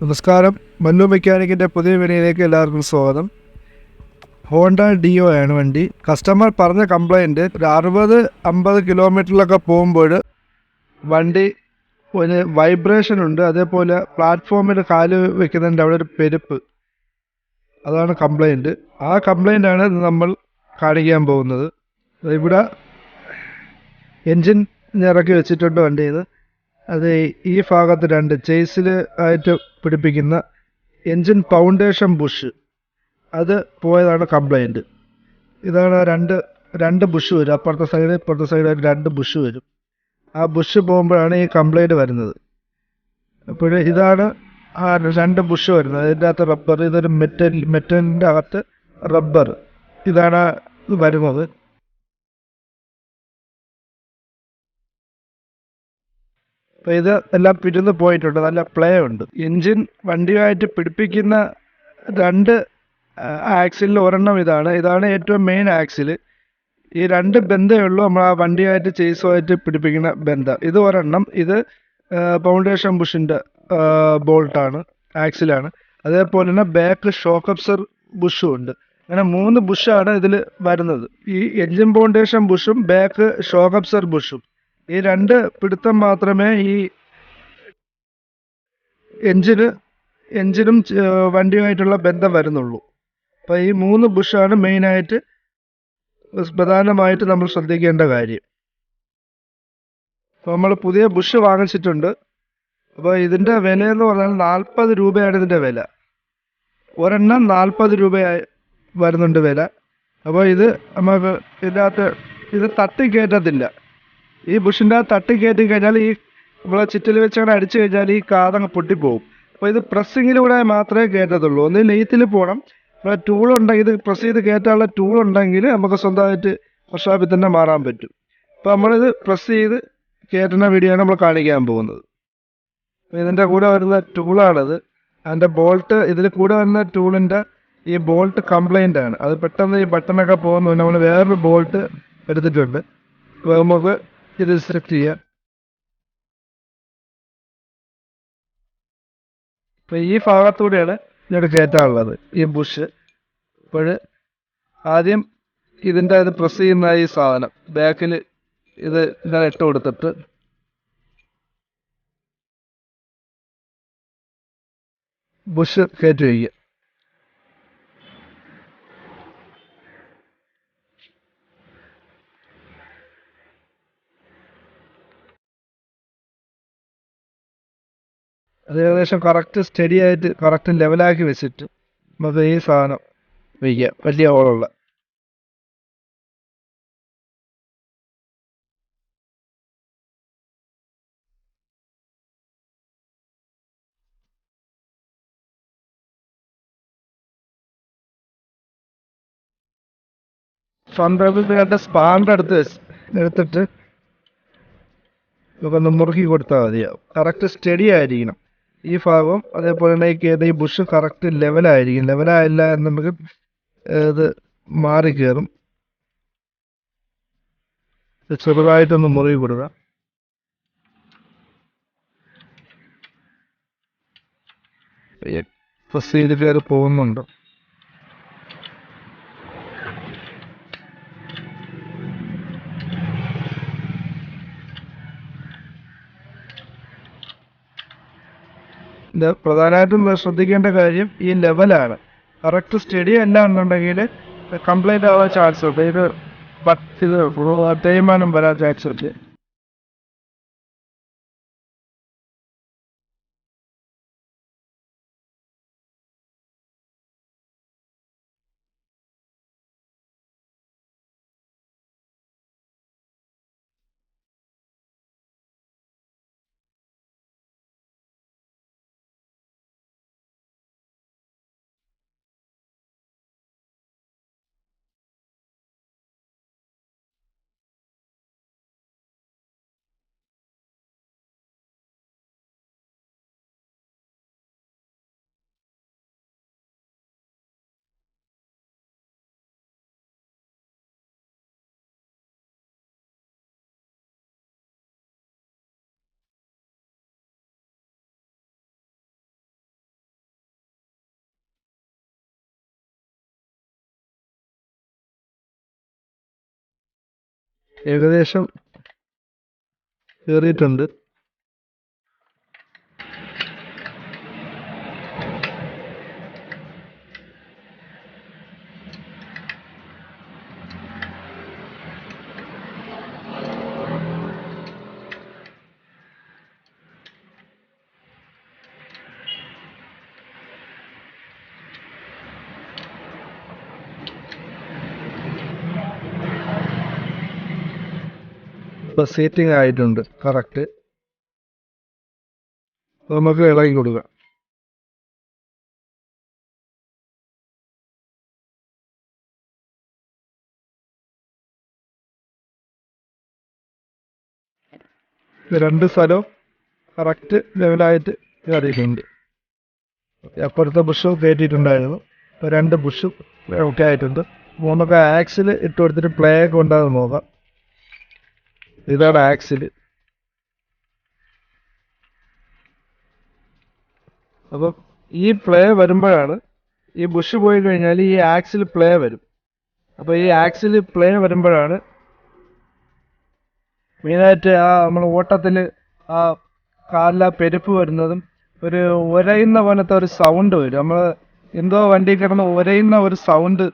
നമസ്കാരം. മല്ലു മെക്കാനിക്കിൻ്റെ പുതിയ വീഡിയോയിലേക്ക് എല്ലാവർക്കും സ്വാഗതം. ഹോണ്ട ഡിയോ ആണ് വണ്ടി. കസ്റ്റമർ പറഞ്ഞ കംപ്ലൈൻറ്റ് ഒരു 60-50 കിലോമീറ്ററിലൊക്കെ പോകുമ്പോൾ വണ്ടി ഒരു വൈബ്രേഷൻ ഉണ്ട്. അതേപോലെ പ്ലാറ്റ്ഫോമിൽ കാല് വെക്കുന്നതിൻ്റെ അവിടെ ഒരു പെരുപ്പ്, അതാണ് കംപ്ലൈൻറ്റ്. ആ കംപ്ലൈൻ്റാണ് നമ്മൾ കാണിക്കാൻ പോകുന്നത്. ഇവിടെ എൻജിൻ ഇറക്കി വെച്ചിട്ടുണ്ട് വണ്ടിയിൽ. അത് ഈ ഭാഗത്ത് രണ്ട് ചേസിൽ ആയിട്ട് പിടിപ്പിക്കുന്ന എൻജിൻ ഫൗണ്ടേഷൻ ബുഷ്, അത് പോയതാണ് കംപ്ലൈൻറ്റ്. ഇതാണ് രണ്ട് ബുഷ് വരും, അപ്പുറത്തെ സൈഡ് ഇപ്പുറത്തെ സൈഡായിട്ട് രണ്ട് ബുഷ് വരും. ആ ബുഷ് പോകുമ്പോഴാണ് ഈ കംപ്ലൈൻറ്റ് വരുന്നത്. അപ്പോൾ ഇതാണ് ആ രണ്ട് ബുഷ് വരുന്നത്. അതിൻ്റെ അകത്ത് റബ്ബർ, ഇതൊരു മെറ്റലിൻ്റെ അകത്ത് റബ്ബർ, ഇതാണ് വരുന്നത്. അപ്പോൾ ഇത് എല്ലാം പിരിന്ന് പോയിട്ടുണ്ട്, നല്ല പ്ലേ ഉണ്ട്. എൻജിൻ വണ്ടിയുമായിട്ട് പിടിപ്പിക്കുന്ന രണ്ട് ആക്സിലിൽ ഒരെണ്ണം ഇതാണ് ഏറ്റവും മെയിൻ ആക്സിൽ. ഈ രണ്ട് ബന്ധമേ ഉള്ളൂ നമ്മൾ ആ വണ്ടിയായിട്ട് ചേസുമായിട്ട് പിടിപ്പിക്കുന്ന ബന്ധം. ഇത് ഒരെണ്ണം, ഇത് ഫൗണ്ടേഷൻ ബുഷിൻ്റെ ബോൾട്ടാണ്, ആക്സിലാണ്. അതേപോലെ തന്നെ ബാക്ക് ഷോക്ക് അബ്സർ ബുഷും ഉണ്ട്. അങ്ങനെ 3 ബുഷാണ് ഇതിൽ വരുന്നത്. ഈ എൻജിൻ ഫൗണ്ടേഷൻ ബുഷും ബാക്ക് ഷോക്ക് അബ്സർ ബുഷും, ഈ രണ്ട് പിടുത്തം മാത്രമേ ഈ എൻജിനും വണ്ടിയുമായിട്ടുള്ള ബന്ധം വരുന്നുള്ളൂ. അപ്പോൾ ഈ 3 ബുഷാണ് മെയിനായിട്ട് പ്രധാനമായിട്ട് നമ്മൾ ശ്രദ്ധിക്കേണ്ട കാര്യം. അപ്പോൾ നമ്മൾ പുതിയ ബുഷ് വാങ്ങിച്ചിട്ടുണ്ട്. അപ്പോൾ ഇതിൻ്റെ വിലയെന്ന് പറഞ്ഞാൽ 40 രൂപയാണ് ഇതിൻ്റെ വില. ഒരെണ്ണം 40 രൂപയായി വരുന്നുണ്ട് വില. അപ്പോൾ ഇത് നമുക്ക് ഇതിനകത്ത് ഇത് തട്ടിക്കയറ്റത്തില്ല. ഈ ബുഷിൻ്റെ തട്ടിക്കയറ്റി കഴിഞ്ഞാൽ ഈ നമ്മളെ ചിറ്റിൽ വെച്ചങ്ങനെ അടിച്ചു കഴിഞ്ഞാൽ ഈ കാതങ്ങ് പൊട്ടിപ്പോവും. അപ്പോൾ ഇത് പ്രസ്സിങ്ങിലൂടെ മാത്രമേ കയറ്റത്തുള്ളൂ. ഒന്ന് നെയ്ത്തിൽ പോകണം. അപ്പോൾ ടൂളുണ്ടെങ്കിൽ, ഇത് പ്രസ് ചെയ്ത് കയറ്റാനുള്ള ടൂളുണ്ടെങ്കിൽ നമുക്ക് സ്വന്തമായിട്ട് വർക്ക്ഷോപ്പിൽ തന്നെ മാറാൻ പറ്റും. അപ്പോൾ നമ്മളിത് പ്രസ് ചെയ്ത് കയറ്റുന്ന വീഡിയോ ആണ് നമ്മൾ കാണിക്കാൻ പോകുന്നത്. അപ്പോൾ ഇതിൻ്റെ കൂടെ വരുന്ന ടൂളാണത്. അതിൻ്റെ ബോൾട്ട്, ഇതിൽ കൂടെ വരുന്ന ടൂളിൻ്റെ ഈ ബോൾട്ട് കംപ്ലൈൻ്റ് ആണ്. അത് പെട്ടെന്ന് ഈ ബട്ടണൊക്കെ പോകുന്നു. നമ്മൾ വേറൊരു ബോൾട്ട് എടുത്തിട്ടുണ്ട്. അപ്പോൾ നമുക്ക് ഇത് സെലക്ട് ചെയ്യാം. അപ്പോൾ ഈ ഭാഗത്തൂടെയാണ് ഇതിനോട് കയറ്റാനുള്ളത്, ഈ ബുഷ്. അപ്പോൾ ആദ്യം ഇതിൻ്റെ ഇത് പ്രസ് ചെയ്യുന്ന ഈ സാധനം ബാക്കിൽ ഇത് ഇങ്ങനെ ഇട്ട് കൊടുത്തിട്ട് ബുഷ് കയറ്റി വയ്ക്കുക. അത് ഏകദേശം കറക്റ്റ് സ്റ്റഡി ആയിട്ട് കറക്റ്റ് ലെവലാക്കി വെച്ചിട്ട് നമുക്ക് ഈ സാധനം വയ്ക്കുക, വലിയ ഹോളുള്ള. ഫ്രണ്ട് രണ്ട് സ്പാൻഡ് എടുത്തിട്ട് നമുക്കൊന്ന് മുറുക്കി കൊടുത്താൽ മതിയാവും. കറക്റ്റ് സ്റ്റഡി ആയിരിക്കണം ഈ ഭാഗം. അതേപോലെ തന്നെ ഈ ബുഷ് കറക്റ്റ് ലെവലായിരിക്കും. ലെവലായില്ല എന്ന് നമുക്ക് ഇത് മാറി കയറും. ചെറുതായിട്ടൊന്ന് മുറുകി കൊടുക്കുക. പ്രസ് ചെയ്ത് കയറി പോകുന്നുണ്ട്. ഇത് പ്രധാനമായിട്ടും ശ്രദ്ധിക്കേണ്ട കാര്യം ഈ ലെവലാണ്. കറക്റ്റ് സ്റ്റഡി അല്ല എന്നുണ്ടെങ്കിൽ കംപ്ലൈൻ്റ് ആവാൻ ചാൻസ് ഉണ്ട്. ഇത് തേയ്മാനം വരാൻ ചാൻസ് ഉണ്ട്. ഏകദേശം കയറിയിട്ടുണ്ട്. ഇപ്പോൾ സീറ്റിംഗ് ആയിട്ടുണ്ട് കറക്റ്റ്. നമുക്ക് ഇളകി കൊടുക്കാം. രണ്ട് സ്ഥലവും കറക്റ്റ് ലെവലായിട്ട് കയറിയിട്ടുണ്ട്. അപ്പുറത്തെ ബുഷും കയറ്റിയിട്ടുണ്ടായിരുന്നു. ഇപ്പോൾ 2 ബുഷും ഒക്കെ ആയിട്ടുണ്ട്. നമുക്ക് ആക്സിൽ ഇട്ട് കൊടുത്തിട്ട് പ്ലേ ഒക്കെ ഉണ്ടാകും നോക്കാം. ഇതാണ് ആക്സിൽ. അപ്പം ഈ പ്ലേ വരുമ്പോഴാണ്, ഈ ബുഷ് പോയി കഴിഞ്ഞാൽ ഈ ആക്സിൽ പ്ലേ വരും. അപ്പോൾ ഈ ആക്സിൽ പ്ലേ വരുമ്പോഴാണ് മെയിനായിട്ട് നമ്മൾ ഓട്ടത്തിൽ ആ കാലിൽ പെരുപ്പ് വരുന്നതും ഒരു ഉരയുന്ന പോലത്തെ ഒരു സൗണ്ട് വരും. നമ്മൾ എന്തോ വണ്ടി കിടന്ന് ഉരയുന്ന ഒരു സൗണ്ട്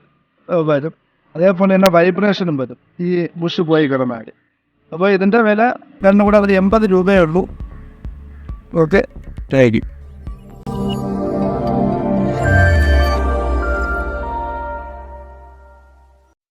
വരും. അതേപോലെ തന്നെ വൈബ്രേഷനും വരും ഈ ബുഷ് പോയി കിടന്നാൽ. അപ്പോൾ ഇതിൻ്റെ വില രണ്ടും കൂടെ 80 രൂപയേ ഉള്ളൂ. Okay, thank you.